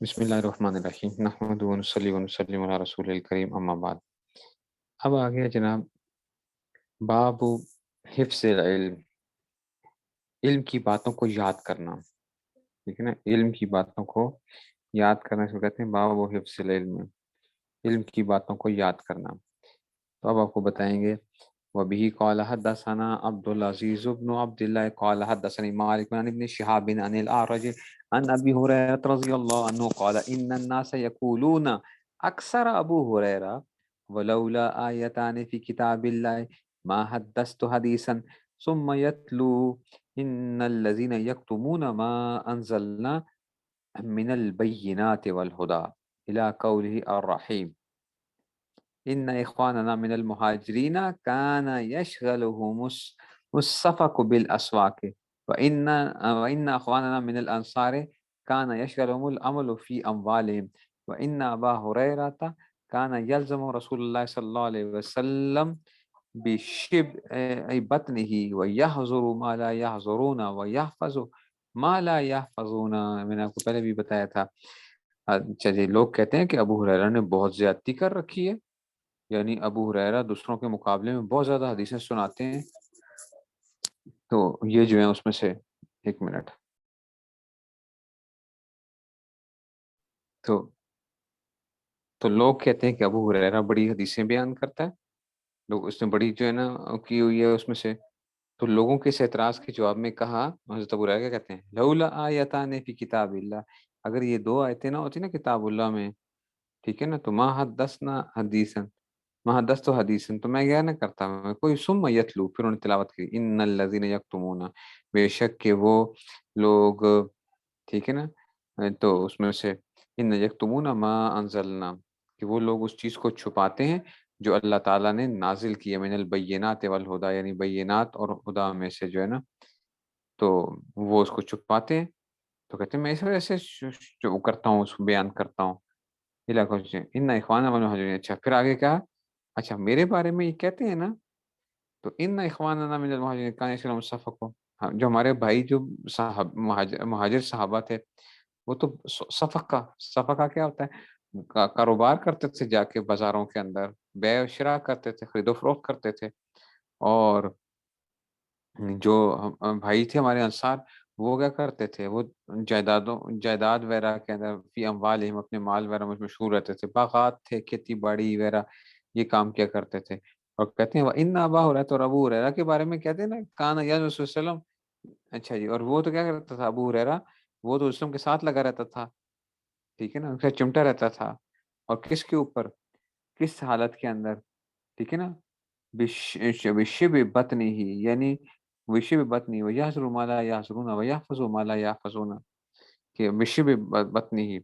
بسم اللہ الرحمن الرحیم نحمدہ ونصلی ونسلم علی رسول الکریم اما بعد۔ اب آگے جناب باب حفظ العلم، علم کی باتوں کو یاد کرنا، ٹھیک ہے نا، علم کی باتوں کو یاد کرنا سے کہتے ہیں باب حفظ العلم، علم کی باتوں کو یاد کرنا۔ تو اب آپ کو بتائیں گے وبه قال حدثنا عبد العزيز بن عبد الله قال حدثني مالك عن ابن شهاب عن الأعرج عن أبي هريرة رضي الله عنه قال إن الناس يقولون أكثر أبو هريرة ولولا آيتان في كتاب الله ما حدثت حديثا ثم يتلو إن الذين يكتمون ما أنزلنا من البينات والهدى إلى قوله الرحيم إن إخواننا من المهاجرين كان يشغلهم السفك بالأسواق وإن أخواننا من الأنصار كان يشغلهم الأمل في أموالهم وإن أبا هريرة كان يلزم رسول الله صلى الله عليه وسلم بشبع بطنه ويحضر ما لا يحضرون ويحفظ ما لا يحفظون۔ میں نے آپ کو پہلے بھی بتایا تھا۔ اچھا جی، لوگ کہتے ہیں کہ ابو ہریرہ نے بہت زیادتی کر رکھی ہے، یعنی ابو ہریرہ دوسروں کے مقابلے میں بہت زیادہ حدیثیں سناتے ہیں۔ تو یہ جو ہے اس میں سے ایک منٹ، تو لوگ کہتے ہیں کہ ابو ہریرہ بڑی حدیثیں بیان کرتا ہے، لوگ اس نے بڑی جو ہے نا کی ہوئی ہے اس میں سے۔ تو لوگوں کے اس اعتراض کے جواب میں کہا، حضرت ابو ہریرہ کیا کہتے ہیں، لولا آیتان فی کتاب اللہ، اگر یہ دو آیتیں نہ ہوتی نا کتاب اللہ میں، ٹھیک ہے نا، تو ما حدثنا حدیثا، محدث حدیثن، تو میں کیا نہ کرتا، میں کوئی ثم یتلو، پھر انہوں نے تلاوت کی، ان الذین یکتمون، بے شک کہ وہ لوگ، ٹھیک ہے نا، تو اس میں سے ان یکتمون ما انزلنا، کہ وہ لوگ اس چیز کو چھپاتے ہیں جو اللہ تعالیٰ نے نازل کی ہے، من البینات والہدا، یعنی بینات اور ہدا میں سے جو ہے نا، تو وہ اس کو چھپاتے ہیں۔ تو کہتے ہیں میں اس وجہ سے جو کرتا ہوں، اس کو بیان کرتا ہوں، علاقوں سے ان اخوان المہاجرین۔ اچھا پھر آگے کہا، اچھا میرے بارے میں یہ کہتے ہیں نا، تو ان اخواننا من المہاجرین کان یشربون صفقو، جو ہمارے بھائی جو مہاجر صحابہ تھے، وہ تو صفقہ کیا ہوتا ہے، کاروبار کرتے تھے، جا کے بازاروں کے اندر بیع و شراء کرتے تھے، خرید و فروخت کرتے تھے۔ اور جو بھائی تھے ہمارے انصار، وہ کیا کرتے تھے، وہ جائیداد وغیرہ کے اندر فی اموالہم، اپنے مال وغیرہ میں مشہور رہتے تھے، باغات تھے، کھیتی باڑی وغیرہ یہ کام کیا کرتے تھے۔ اور کہتے ہیں ان ابا ہریرہ، اور ابو ہریرہ کے بارے میں کہتے ہیں نا، کان یا رسول صلی اللہ علیہ وسلم، اچھا جی، اور وہ تو کیا کرتا تھا ابو ہریرہ، وہ تو اسلام کے ساتھ لگا رہتا تھا، ٹھیک ہے نا، ان سے چمٹا رہتا تھا، اور کس کے اوپر، کس حالت کے اندر، ٹھیک ہے نا، بشب بطنی ہی، یعنی بشب بطنی و یحضر ما لا یحضرون و یحفظ ما لا یحفظون، کہ بشب بطنی ہی،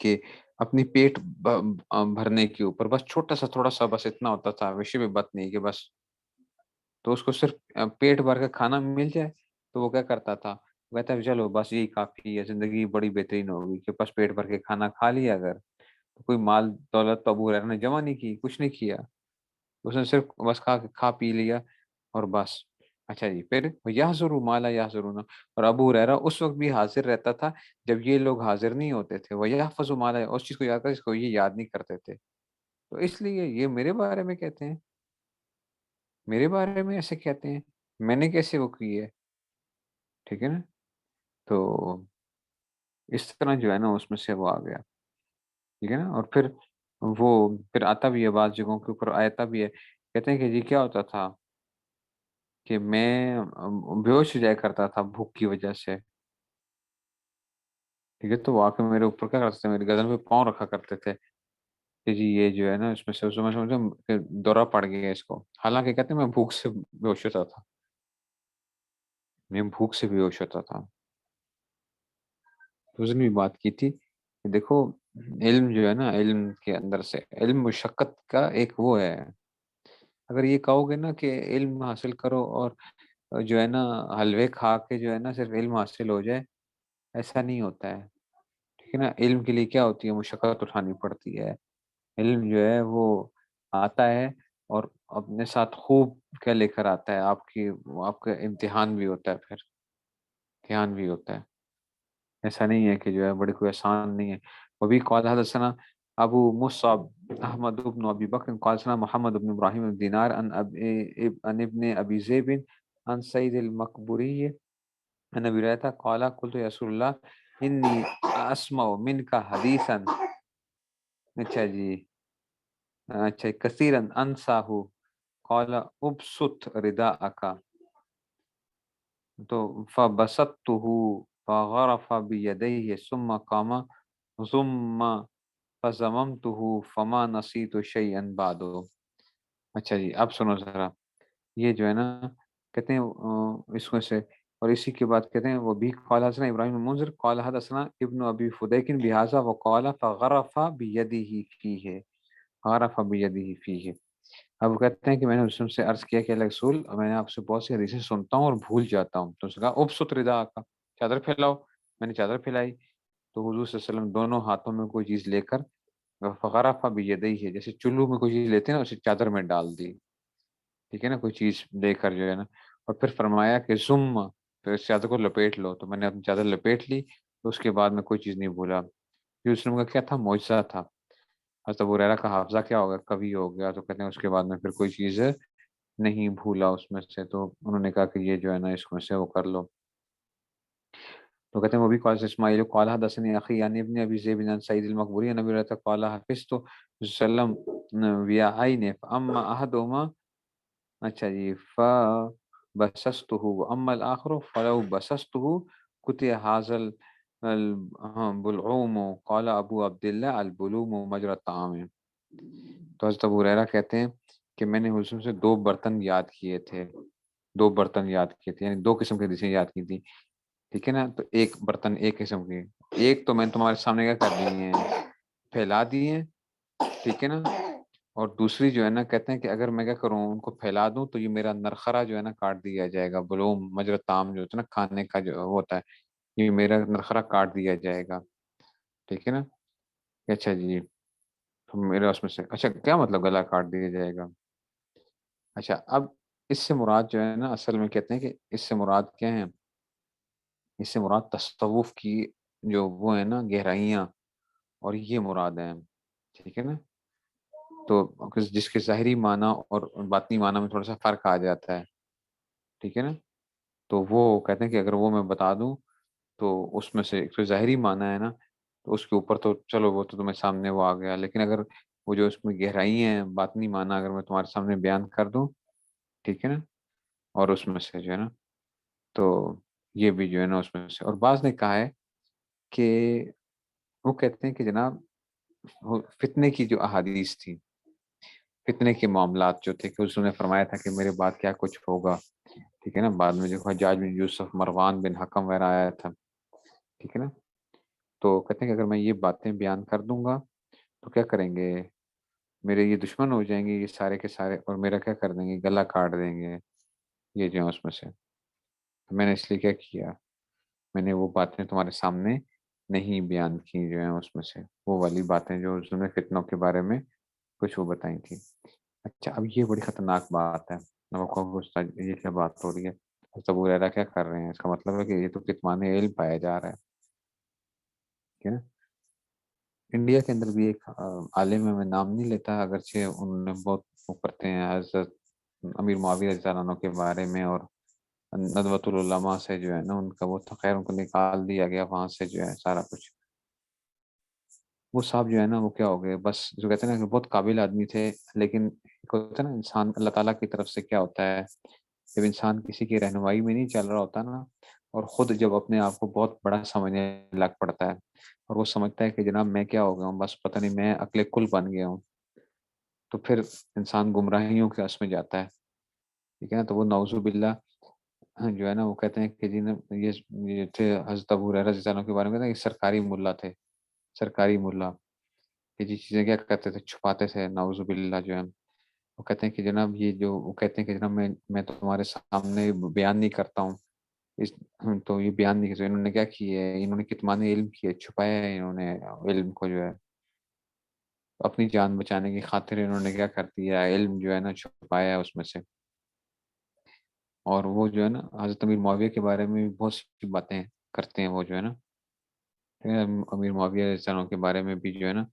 کہ اپنی پیٹ بھرنے کے اوپر، بس چھوٹا سا تھوڑا سا بس اتنا ہوتا تھا، بشب بطنی، کہ بس تو اس کو صرف پیٹ بھر کے کھانا مل جائے تو وہ کیا کرتا تھا، وہ کہتا ہے چلو بس یہی کافی ہے، زندگی بڑی بہترین ہوگی کہ بس پیٹ بھر کے کھانا کھا لیا، اگر تو کوئی مال دولت تو ابو ہریرہ نے جمع نہیں کی، کچھ نہیں کیا، اس نے صرف بس کھا پی لیا اور بس۔ اچھا جی، پھر یحضر ما لا یحضرون، اور ابو ہریرہ اس وقت بھی حاضر رہتا تھا جب یہ لوگ حاضر نہیں ہوتے تھے، وہ یحفظ ما لا، اس چیز کو یاد کر جس کو یہ یاد نہیں کرتے تھے، تو اس لیے یہ میرے بارے میں کہتے ہیں، میرے بارے میں ایسے کہتے ہیں، میں نے کیسے وہ کی ہے، ٹھیک ہے نا، تو اس طرح جو ہے نا اس میں سے وہ آ گیا، ٹھیک ہے نا۔ اور پھر آتا بھی ہے، بعض جگہوں کے اوپر آتا بھی ہے، کہتے ہیں کہ جی کیا ہوتا تھا کہ میں بے ہوش ہو جایا کرتا تھا بھوک کی وجہ سے، ٹھیک ہے، تو وہ آ کے میرے اوپر کیا کرتے تھے، میری گردن پہ پاؤں رکھا کرتے تھے کہ جی یہ جو ہے نا اس میں سے سمجھا کہ دورہ پڑ گیا اس کو، حالانکہ کہتے ہیں میں بھوک سے بے ہوش ہوتا تھا، میں بھوک سے بے ہوش ہوتا تھا۔ اس نے بھی بات کی تھی کہ دیکھو علم جو ہے نا، علم کے اندر سے علم مشقت کا ایک وہ ہے، اگر یہ کہو گے نا کہ علم حاصل کرو اور جو ہے نا حلوے کھا کے جو ہے نا صرف علم حاصل ہو جائے، ایسا نہیں ہوتا ہے، ٹھیک ہے نا، علم کے لیے کیا ہوتی ہے، مشقت اٹھانی پڑتی ہے، علم جو ہے وہ آتا ہے اور اپنے ساتھ خوب کیا لے کر آتا ہے، آپ کا امتحان بھی ہوتا ہے، پھر امتحان بھی ہوتا ہے۔ ایسا نہیں ہے کہ جو ہے بڑی کوئی آسان نہیں ہے. وبی قال حدثنا ابو مصعب احمد بن ابی بکر قال حدثنا محمد بن ابراہیم بن دینار عن ابن ابی ذئب عن سعید المقبوری عن ابی ہریرہ قال قلت یا رسول اللہ انی اسمع منک حدیثا. اچھا جی، اچھا کثیرا انساہ قال ابسط رداءک تو فبسطته فغرف بيديه ثم قام ثم فضممته فما نسيت شيئا بعد. اچھا جی اب سنو ذرا، یہ جو ہے نا کہتے ہیں اس میں سے، اور اسی کے بعد کہتے ہیں وہ بھی قال حدثنا ابراہیم بن منذر قال حدثنا ابن ابی فدیک بهذا وقال فغرف بيده فيه غرف بيده فيه. اب وہ کہتے ہیں کہ میں نے اس سے عرض کیا کہ اللہ رسول میں نے آپ سے بہت سی حدیثیں سنتا ہوں اور بھول جاتا ہوں. تو اس نے کہا ابسط ردا کا، چادر پھیلاؤ. میں نے چادر پھیلائی تو حضور صلی اللہ علیہ وسلم دونوں ہاتھوں میں کوئی چیز لے کر فغرف بيديه ہے، جیسے چلو میں کوئی چیز لیتے ہیں نا اسے چادر میں ڈال دی. ٹھیک ہے نا، کوئی چیز لے کر جو ہے نا، اور پھر فرمایا کہ ثم پھر اس چادر کو لپیٹ لو. تو میں نے اپنی چادر لپیٹ لی تو اس کے بعد میں کوئی چیز نہیں بھولا. یہ وسلم کا کیا تھا؟ معجزہ تھا. حضرت ابو ہریرہ کا حافظہ کیا ہوگا؟ کبھی ہو گیا. تو کہتے ہیں اس کے بعد میں پھر کوئی چیز نہیں بھولا اس میں سے. تو انہوں نے کہا کہ یہ جو ہے نا اس میں سے وہ کر لو. تو کہتے ہیں وہ بھی قال اسماعیل قال حدثني اخي عن ابن ابي ذئب عن سعيد المقبوري عن ابي هريره قال حفظت وسلم وعين فاما احدهما اچھا جی فبسسته واما الاخر فلو بسسته قطع هذا البلعوم قال ابو عبد الله البلوم مجرى الطعام. تو حضرت ابو ہریرہ کہتے ہیں کہ میں نے حضور سے دو برتن یاد کیے تھے، دو برتن یاد کیے تھے، یعنی دو قسم کی حدیثیں یاد کی تھی. ٹھیک ہے نا، تو ایک برتن ایک قسم کی، ایک تو میں نے تمہارے سامنے کیا کر دی ہیں، پھیلا دی ہیں. ٹھیک ہے نا، اور دوسری جو ہے نا کہتے ہیں کہ اگر میں کیا کروں ان کو پھیلا دوں تو یہ میرا نرخرا جو ہے نا کاٹ دیا جائے گا. بلوم مجرد تام جو ہوتا ہے نا کھانے کا جو ہوتا ہے، یہ میرا نرخرا کاٹ دیا جائے گا. ٹھیک ہے نا. اچھا جی تو میرا اس میں سے اچھا کیا مطلب گلا کاٹ دیا جائے گا؟ اچھا اب اس سے مراد جو ہے نا اصل میں کہتے ہیں کہ اس سے مراد کیا ہے؟ اس سے مراد تصوف کی جو وہ ہے نا گہرائیاں، اور یہ مراد ہے. ٹھیک ہے نا، تو جس کے ظاہری معنی اور باطنی معنی میں تھوڑا سا فرق آ جاتا ہے. ٹھیک ہے نا، تو وہ کہتے ہیں کہ اگر وہ میں بتا دوں تو اس میں سے ایک تو ظاہری معنی ہے نا، تو اس کے اوپر تو چلو وہ تو تمہیں سامنے وہ آ گیا، لیکن اگر وہ جو اس میں گہرائی ہیں باطنی معنی اگر میں تمہارے سامنے بیان کر دوں، ٹھیک ہے نا، اور اس میں سے جو ہے نا تو یہ بھی جو ہے نا اس میں سے. اور بعض نے کہا ہے کہ وہ کہتے ہیں کہ جناب فتنے کی جو احادیث تھی، فتنے کے معاملات جو تھے کہ اس نے فرمایا تھا کہ میرے بعد کیا کچھ ہوگا. ٹھیک ہے نا، بعد میں جو حجاج بن یوسف، مروان بن حکم وغیرہ آیا تھا. ٹھیک ہے نا، تو کہتے ہیں کہ اگر میں یہ باتیں بیان کر دوں گا تو کیا کریں گے، میرے یہ دشمن ہو جائیں گے یہ سارے کے سارے، اور میرا کیا کر دیں گے، گلا کاٹ دیں گے. یہ جو ہے اس میں سے تو میں نے اس لیے کیا کیا، میں نے وہ باتیں تمہارے سامنے نہیں بیان کی جو ہیں اس میں سے، وہ والی باتیں جو اس نے فتنوں کے بارے میں کچھ وہ بتائی تھی. اچھا اب یہ بڑی خطرناک بات ہے. اب آپ کو استاد یہ کیا بات ہو رہی ہے، حضرت ابو ہریرہ کیا کر رہے ہیں؟ اس کا مطلب ہے کہ یہ تو کتمان علم پایا جا رہا ہے. ٹھیک ہے نا. انڈیا کے اندر بھی ایک عالم ہے، میں نام نہیں لیتا، اگرچہ انہوں نے بہت وہ کرتے ہیں حضرت امیر معاویہ رضی اللہ عنہ کے بارے میں، اور ندوۃ العلماء سے جو ہے نا ان کا وہ خیر ان کو نکال دیا گیا وہاں سے جو ہے سارا کچھ. وہ صاحب جو ہے نا وہ کیا ہو گئے، بس جو کہتے ہیں نا کہ بہت قابل آدمی تھے، لیکن ایک ہوتا ہے نا انسان اللہ تعالیٰ کی طرف سے کیا ہوتا ہے، جب انسان کسی کی رہنمائی میں نہیں چل رہا ہوتا نا، اور خود جب اپنے آپ کو بہت بڑا سمجھنے لگ پڑتا ہے، اور وہ سمجھتا ہے کہ جناب میں کیا ہو گیا ہوں، بس پتہ نہیں میں عقل کل بن گیا ہوں، تو پھر انسان گمراہیوں کے اس میں جاتا ہے. ٹھیک ہے نا، تو وہ نعوذ باللہ جو ہے نا وہ کہتے ہیں کہ جی یہ تھے حضرت ابو ہریرہ رضی اللہ عنہ کے بارے میں کہتے ہیں کہ سرکاری ملا تھے، سرکاری ملا، کہ جی چیزیں کیا کرتے تھے، چھپاتے تھے نعوذ باللہ جو ہے. وہ کہتے ہیں کہ جناب یہ جو وہ کہتے ہیں کہ جناب میں تو تمہارے سامنے بیان نہیں کرتا ہوں اس، تو یہ بیان نہیں کرتا. انہوں نے کیا کیا ہے، انہوں نے کتمان علم کیے، چھپایا ہے انہوں نے علم کو جو ہے، اپنی جان بچانے کی خاطر انہوں نے کیا کر دیا، علم جو ہے نا چھپایا ہے اس میں سے. اور وہ جو ہے نا حضرت امیر معاویہ کے بارے میں بھی بہت سی باتیں کرتے ہیں وہ جو ہے نا. امیر معاویہ علیہ السلام کے بارے میں بھی جو ہے نا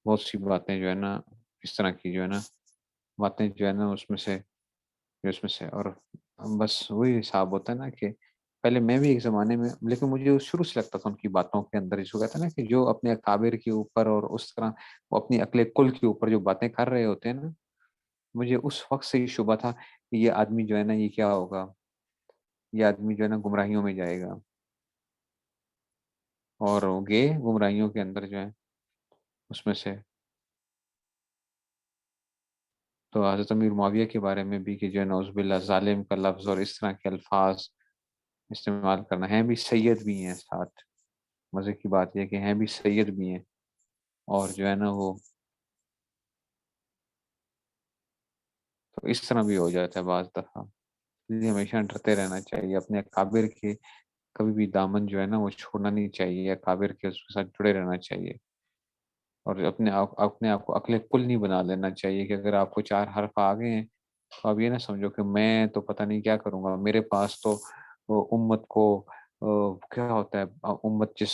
بہت سی باتیں جو ہے نا اس طرح کی جو ہے نا باتیں جو ہے نا اس میں سے اور بس وہی حساب ہوتا ہے نا کہ پہلے میں بھی ایک زمانے میں، لیکن مجھے شروع سے لگتا تھا ان کی باتوں کے اندر اس کو کہتا ہے نا کہ جو اپنے اکابر کے اوپر اور اس طرح وہ اپنی عقل کل کے اوپر جو باتیں کر رہے ہوتے ہیں نا، مجھے اس وقت سے ہی شبہ تھا کہ یہ آدمی جو ہے نا یہ کیا ہوگا، یہ آدمی جو ہے نا گمراہیوں میں جائے گا، اور وہ گئے گمراہیوں کے اندر جو ہے اس میں سے۔ تو حضرت امیر معاویہ کے بارے میں بھی کہ جو ہے نعوذ باللہ ظالم کا لفظ اور اس طرح کے الفاظ استعمال کرنا، ہیں بھی سید بھی ہیں ساتھ، مزے کی بات یہ کہ ہیں بھی سید بھی ہیں، اور جو ہے نا وہ تو اس طرح بھی ہو جاتا ہے بعض دفعہ، اس لیے ہمیشہ ڈرتے رہنا چاہیے اپنے اکابر کے، کبھی بھی دامن جو ہے نا وہ چھوڑنا نہیں چاہیے، اکابر کے اس کے ساتھ جڑے رہنا چاہیے، اور اپنے آپ کو عقل کل نہیں بنا لینا چاہیے کہ اگر آپ کو چار حرف آ گئے ہیں تو اب یہ نہ سمجھو کہ میں تو پتہ نہیں کیا کروں گا، میرے پاس تو امت کو کیا ہوتا ہے، امت جس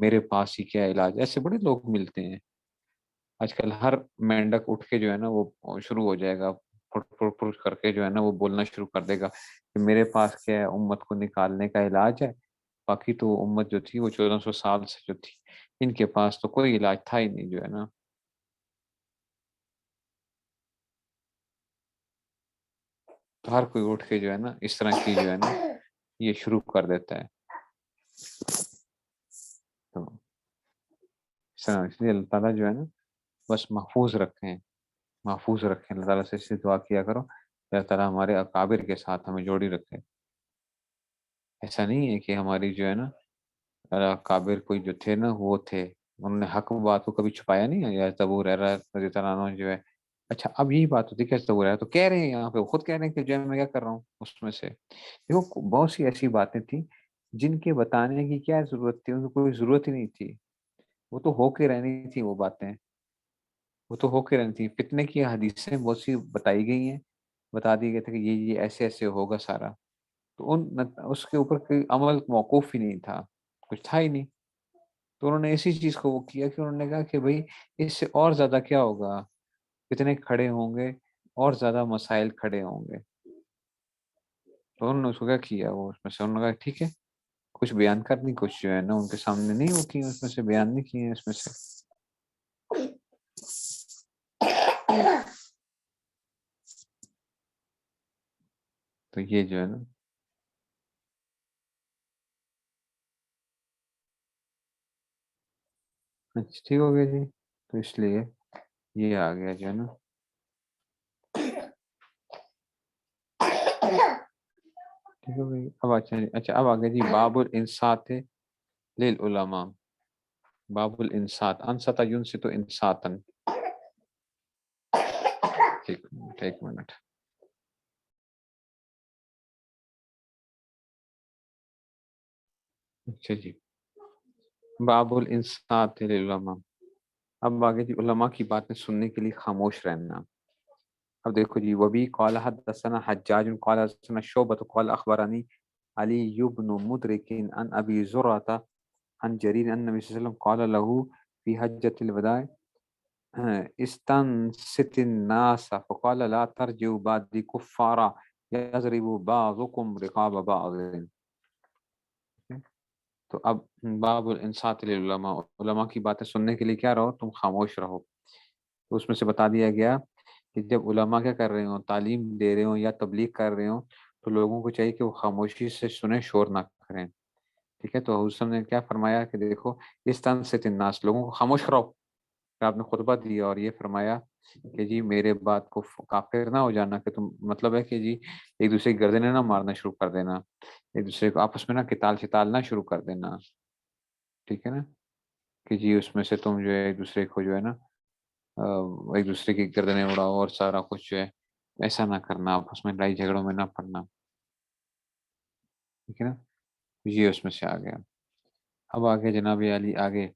میرے پاس ہی کیا علاج، ایسے بڑے لوگ ملتے ہیں آج کل۔ ہر مینڈک اٹھ کے جو ہے نا وہ شروع ہو جائے گا، پھٹ پھٹ پھٹ کر کے جو ہے نا وہ بولنا شروع کر دے گا کہ میرے پاس کیا ہے، امت کو نکالنے کا علاج ہے، باقی تو امت جو تھی وہ 1400 سال سے جو تھی ان کے پاس تو کوئی علاج تھا ہی نہیں جو ہے نا۔ تو ہر کوئی اٹھ کے جو ہے نا اس طرح کی جو ہے نا یہ شروع کر دیتا ہے، تو اس لیے اللہ تعالیٰ جو ہے نا بس محفوظ رکھیں اللہ تعالیٰ سے اس لیے دعا کیا کرو کہ اللہ تعالیٰ ہمارے اکابر کے ساتھ ہمیں جوڑی رکھے۔ ایسا نہیں ہے کہ ہماری جو ہے نا اکابر کوئی جو تھے نا وہ تھے، انہوں نے حق بات کو کبھی چھپایا نہیں ہے، یا ابو ہریرہ رضی اللہ عنہ جو ہے، اچھا اب یہی بات ہوتی ہے کہ ابو ہریرہ تو کہہ رہے ہیں یہاں پہ، خود کہہ رہے ہیں کہ جو ہے میں کیا کر رہا ہوں اس میں سے، دیکھو بہت سی ایسی باتیں تھیں جن کے بتانے کی کیا ضرورت تھی، ان کو کوئی ضرورت ہی نہیں تھی، وہ تو ہو کے رہنی تھی وہ باتیں، وہ تو ہو کے رہنی تھی، فتنے کی حدیثیں بہت سی بتائی گئی ہیں، بتا دی گئے تھے کہ یہ ایسے ایسے ہوگا سارا، تو اس کے اوپر کوئی عمل موقوف ہی نہیں تھا، کچھ تھا ہی نہیں، تو انہوں نے اسی چیز کو وہ کیا کہ انہوں نے کہا کہ بھئی اس سے اور زیادہ کیا ہوگا، فتنے کھڑے ہوں گے اور زیادہ مسائل کھڑے ہوں گے، تو انہوں نے اس کو کیا کیا، وہ اس میں سے انہوں نے کہا ٹھیک ہے کچھ بیان کرنی، کچھ جو ہے نا ان کے سامنے نہیں وہ کی، اس میں سے بیان نہیں کیے اس میں سے، تو یہ جو ہے نا اچھا ٹھیک ہو گیا جی، تو اس لیے یہ آ گیا جو ہے نا، ٹھیک ہو گئی اب، اچھا اب آ گیا جی باب الانصات للعلماء، باب الانصات، انصت ینصت انصاتا، ایک منٹ اچھا جی، باب الانصات للعلماء، اب آگے جی علماء کی باتیں سننے کے لیے خاموش رہنا۔ اب دیکھو جی، وبی قال حدثنا حجاج قال حدثنا شعبۃ قال اخبرنی علی بن مدرک عن ابی زرعہ عن جریر ان نبی صلی اللہ علیہ وسلم قال له فی حجۃ الوداع استنصت الناس فقال لا ترجعوا بعدی کفارا یضرب بعضکم رقاب بعض، تو اب باب الانصات للعلماء، علماء کی باتیں سننے کے لیے کیا رہو، تم خاموش رہو، تو اس میں سے بتا دیا گیا کہ جب علماء کیا کر رہے ہوں، تعلیم دے رہے ہوں یا تبلیغ کر رہے ہوں، تو لوگوں کو چاہیے کہ وہ خاموشی سے سنیں، شور نہ کریں، ٹھیک ہے، تو حضور صلی اللہ علیہ وسلم نے کیا فرمایا کہ دیکھو استنصت الناس، لوگوں کو خاموش کرو، پھر آپ نے خطبہ دیا اور یہ فرمایا کہ جی میرے بات کو کافر نہ ہو جانا، کہ تم مطلب ہے کہ جی ایک دوسرے کی گردنیں نہ مارنا شروع کر دینا، ایک دوسرے کو آپس میں نہ قتال شتال نہ شروع کر دینا، ٹھیک ہے نا، کہ جی اس میں سے تم جو ہے ایک دوسرے کو جو ہے نا ایک دوسرے کی گردنیں اڑاؤ اور سارا کچھ جو ہے ایسا نہ کرنا، آپس میں لڑائی جھگڑوں میں نہ پڑنا، ٹھیک ہے نا، یہ اس میں سے آ گیا۔ اب آگے جناب علی آگے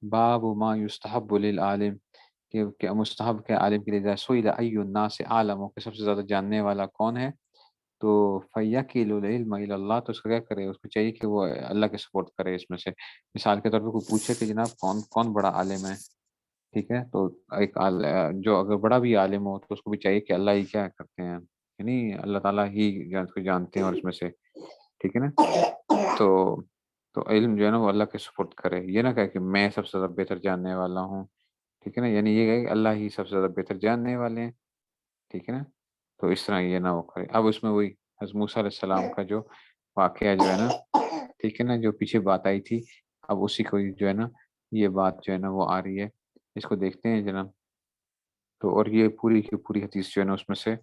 باب ما یستحب للعالم، کہ مستحب کے عالم کے لیے سئل ای الناس عالم، کہ سب سے زیادہ جاننے والا کون ہے، تو فَيَكِلُ الْعِلْمَ إِلَى اللَّهِ، تو اس کو کیا کرے، اس کو چاہیے کہ وہ اللہ کے سپورٹ کرے اس میں سے۔ مثال کے طور پہ کوئی پوچھے کہ جناب کون کون بڑا عالم ہے، ٹھیک ہے، تو ایک جو اگر بڑا بھی عالم ہو تو اس کو بھی چاہیے کہ اللہ ہی کیا کرتے ہیں، یعنی اللہ تعالیٰ ہی اس کو جانتے ہیں اور اس میں سے، ٹھیک ہے نا۔ تو تو علم جو ہے نا وہ اللہ کے سپورٹ کرے، یہ نہ کہے کہ میں سب سے زیادہ بہتر جاننے والا ہوں، ٹھیک ہے نا، یعنی یہ ہے کہ اللہ ہی سب سے زیادہ بہتر جاننے والے ہیں، ٹھیک ہے نا۔ تو اس طرح یہ نہ وہ کرے۔ اب اس میں وہی حضرت موسیٰ علیہ السلام کا جو واقعہ جو ہے نا، ٹھیک ہے نا، جو پیچھے بات آئی تھی، اب اسی کو جو ہے نا یہ بات جو ہے نا وہ آ رہی ہے، اس کو دیکھتے ہیں جناب۔ تو اور یہ پوری کی پوری حدیث جو ہے نا اس میں سے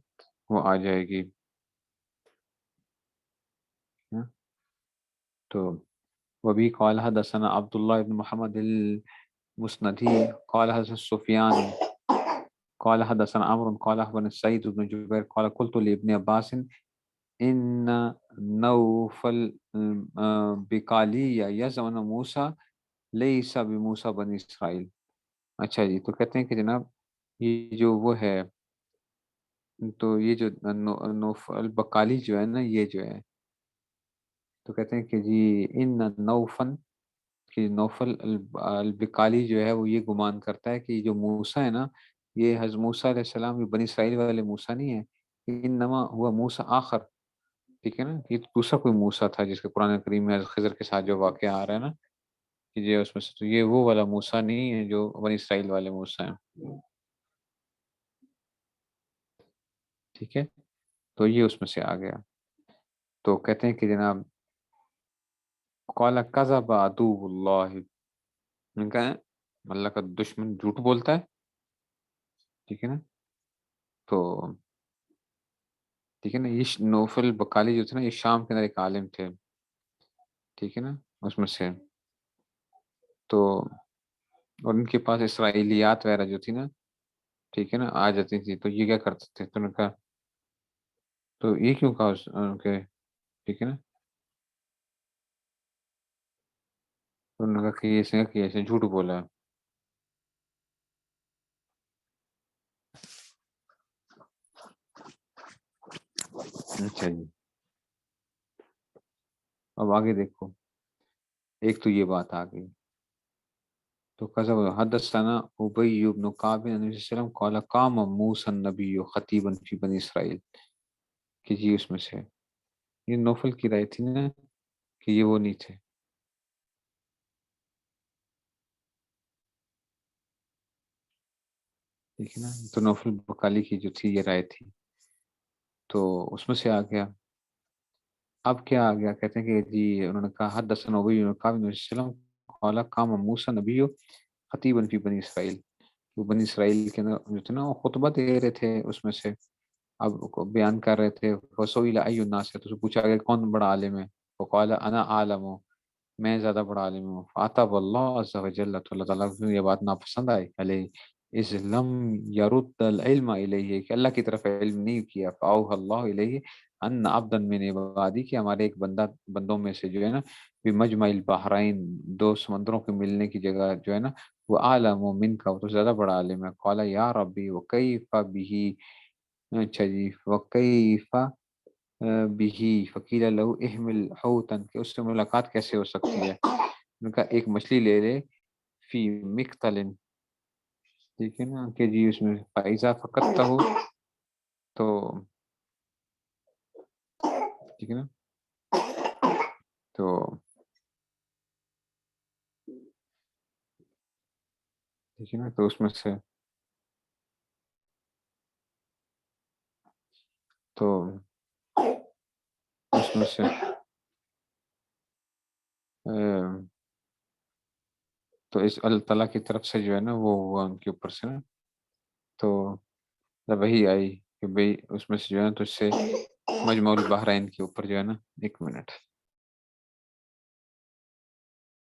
وہ آ جائے گی، ہاں؟ تو وبی قال حدثنا عبداللہ بن محمد المسندی قال حدثنا سفیان قال حدثنا عمرو قال اخبرنا سعيد بن جبير قال قلت لابن عباس ان نوفل بقالی یزعم ان موسیٰ لیس بموسیٰ بنی اسرائیل۔ اچھا جی، تو کہتے ہیں کہ جناب یہ جو وہ ہے، تو یہ جو نوفل بقالی جو ہے نا، یہ جو ہے، تو کہتے ہیں کہ جی ان نوفل، کہ نوفل البقالی جو ہے وہ یہ گمان کرتا ہے کہ یہ جو موسیٰ ہے نا، یہ حضرت موسیٰ علیہ السلام، یہ بنی اسرائیل والے موسیٰ نہیں ہے، انما ہوا موسیٰ آخر، ٹھیک ہے نا، یہ دوسرا کوئی موسیٰ تھا جس کے قرآن کریم میں حضرت خضر کے ساتھ جو واقعہ آ رہا ہے نا، کہ یہ اس میں سے، تو یہ وہ والا موسیٰ نہیں ہے جو بنی اسرائیل والے موسیٰ ہیں، ٹھیک ہے، تو یہ اس میں سے آ گیا۔ تو کہتے ہیں کہ جناب قال کذب عدو اللہ، ان کا اللہ کا دشمن جھوٹ بولتا ہے، ٹھیک ہے نا۔ تو ٹھیک ہے نا، یہ نوفل بقالی جو تھے نا، یہ شام کے اندر ایک عالم تھے، ٹھیک ہے نا، اس میں سے، تو اور ان کے پاس اسرائیلیات وغیرہ جو تھی نا، ٹھیک ہے نا، آ جاتی تھی، تو یہ کیا کرتے تھے، تو انہوں نے کہا، تو یہ کیوں کہا ان کے، ٹھیک ہے نا، تو انہوں نے کہا کہ یہ ایسے کہ ایسے جھوٹ بولا ہے۔ اچھا جی، اب آگے دیکھو، ایک تو یہ بات آ گئی، تو قذب حدثنا ابی بن کعب ان نبی صلی اللہ علیہ وسلم قال قام موسیٰ النبی خطیبا فی بنی اسرائیل، کہ جی اس میں سے یہ نوفل کی رائے تھی نا کہ یہ وہ نہیں تھے، ٹھیک ہے نا، تو نوفل بقالی کی جو تھی یہ رائے تھی، تو اس میں سے آ گیا۔ اب کیا آ گیا، کہتے ہیں کہ جی انہوں نے کہا حدثنا ابی بن کعب بن وسلم قال قام موسیٰ نبی خطیبا فی بنی اسرائیل، وہ بنی اسرائیل کے اندر جو تھے نا وہ خطبہ دے رہے تھے اس میں سے، اب بیان کر رہے تھے، فسئل ای الناس، تو اس سے پوچھا گیا کون بڑا عالم ہے، فقال انا عالم ہوں، میں زیادہ بڑا عالم ہوں، فعتب اللہ عز وجل، تو اللہ تعالیٰ کو یہ بات ناپسند آئی علیہ، اس لم یرد العلم الیہ، کہ اللہ کی طرف علم نہیں کیا، فاوحى اللہ الیہ ان عبدا من عبادی، کہ ہمارے ایک بندوں میں سے جو ہے نا، بمجمع البحرین، دو سمندروں کے ملنے کی جگہ جو ہے نا، وہ عالم من کا، وہ تو زیادہ بڑا عالم ہے، قال یا ربی وکیف بہ، اچھا جی، وکیف بہ فقیل لہ احمل حوتا، کہ اس سے ملاقات کیسے ہو سکتی ہے، ان کا ایک مچھلی لے لے، فی مقتل، ٹھیک ہے نا، کہ جی اس میں فائزہ فقط ہو، تو ٹھیک ہے نا، تو ٹھیک ہے نا، تو اس میں سے، تو اس میں سے تو اس اللہ تعالیٰ کی طرف سے جو ہے نا وہ ہوا ان کے اوپر سے نا، تو وہی آئی کہ بھئی اس میں سے جو ہے نا، تو اس سے مجموع البحرین کے اوپر جو ہے نا، ایک منٹ